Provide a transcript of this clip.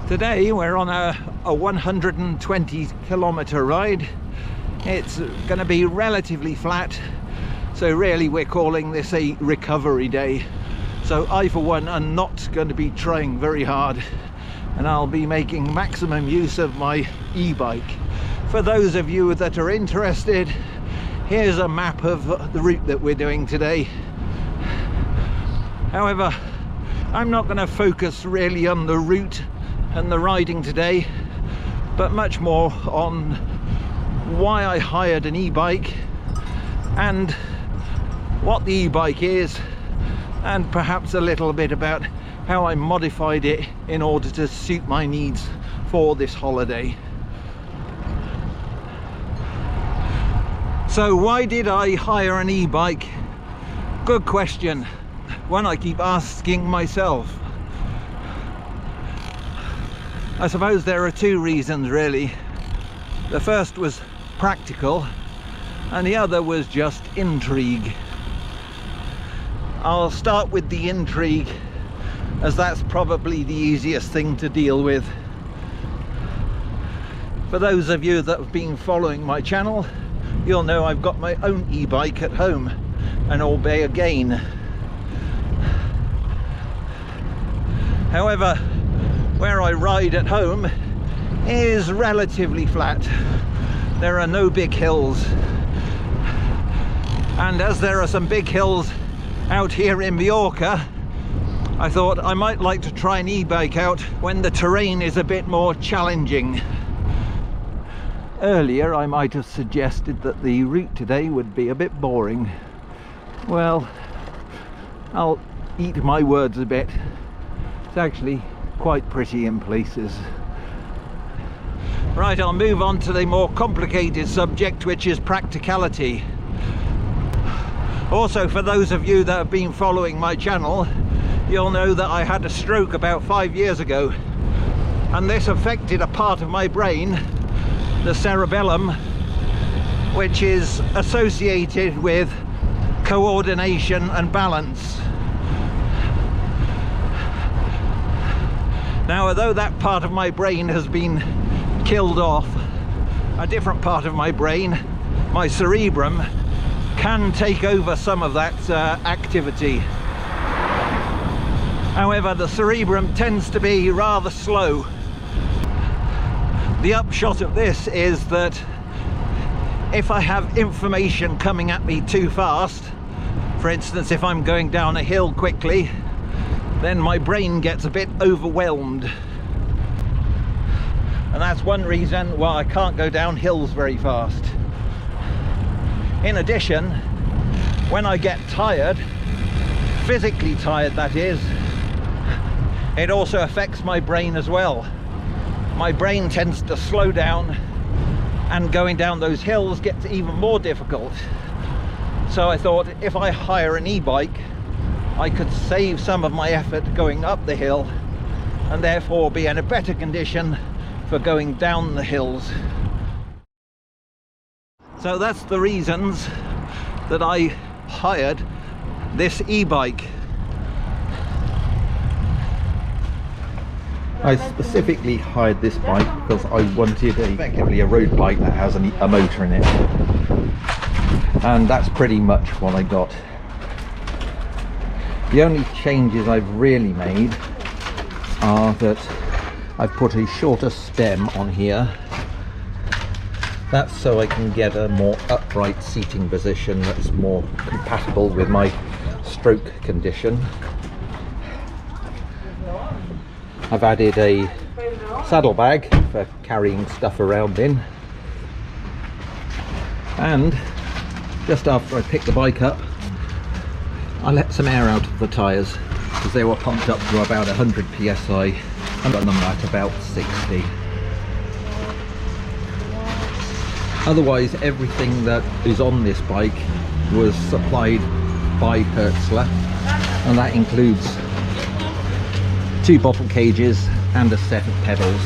Today we're on a 120 kilometer ride. It's going to be relatively flat, so really we're calling this a recovery day. So I for one am not going to be trying very hard, and I'll be making maximum use of my e-bike. For those of you that are interested, here's a map of the route that we're doing today. However, I'm not going to focus really on the route and the riding today, but much more on why I hired an e-bike and what the e-bike is, and perhaps a little bit about how I modified it in order to suit my needs for this holiday. So why did I hire an e-bike? Good question, one I keep asking myself. I suppose there are two reasons really. The first was practical and the other was just intrigue. I'll start with the intrigue, as that's probably the easiest thing to deal with. For those of you that have been following my channel, you'll know I've got my own e-bike at home, and albeit again. However, where I ride at home is relatively flat. There are no big hills, and as there are some big hills out here in Majorca, I thought I might like to try an e-bike out when the terrain is a bit more challenging. Earlier I might have suggested that the route today would be a bit boring. Well, I'll eat my words a bit. It's actually quite pretty in places. Right, I'll move on to the more complicated subject, which is practicality. Also, for those of you that have been following my channel, you'll know that I had a stroke about 5 years ago, and this affected a part of my brain, the cerebellum, which is associated with coordination and balance. Now, although that part of my brain has been killed off, a different part of my brain, my cerebrum, can take over some of that activity. However, the cerebrum tends to be rather slow. The upshot of this is that if I have information coming at me too fast, for instance if I'm going down a hill quickly, then my brain gets a bit overwhelmed. And that's one reason why I can't go down hills very fast. In addition, when I get tired, physically tired that is, it also affects my brain as well. My brain tends to slow down, and going down those hills gets even more difficult. So I thought if I hire an e-bike, I could save some of my effort going up the hill and therefore be in a better condition for going down the hills. So that's the reasons that I hired this e-bike. I specifically hired this bike because I wanted effectively a road bike that has a motor in it, and that's pretty much what I got. The only changes I've really made are that I've put a shorter stem on here. That's so I can get a more upright seating position that's more compatible with my stroke condition. I've added a saddlebag for carrying stuff around in, and just after I picked the bike up, I let some air out of the tyres because they were pumped up to about 100 psi and got them at about 60. Otherwise, everything that is on this bike was supplied by Hertzler, and that includes 2 bottle cages and a set of pedals.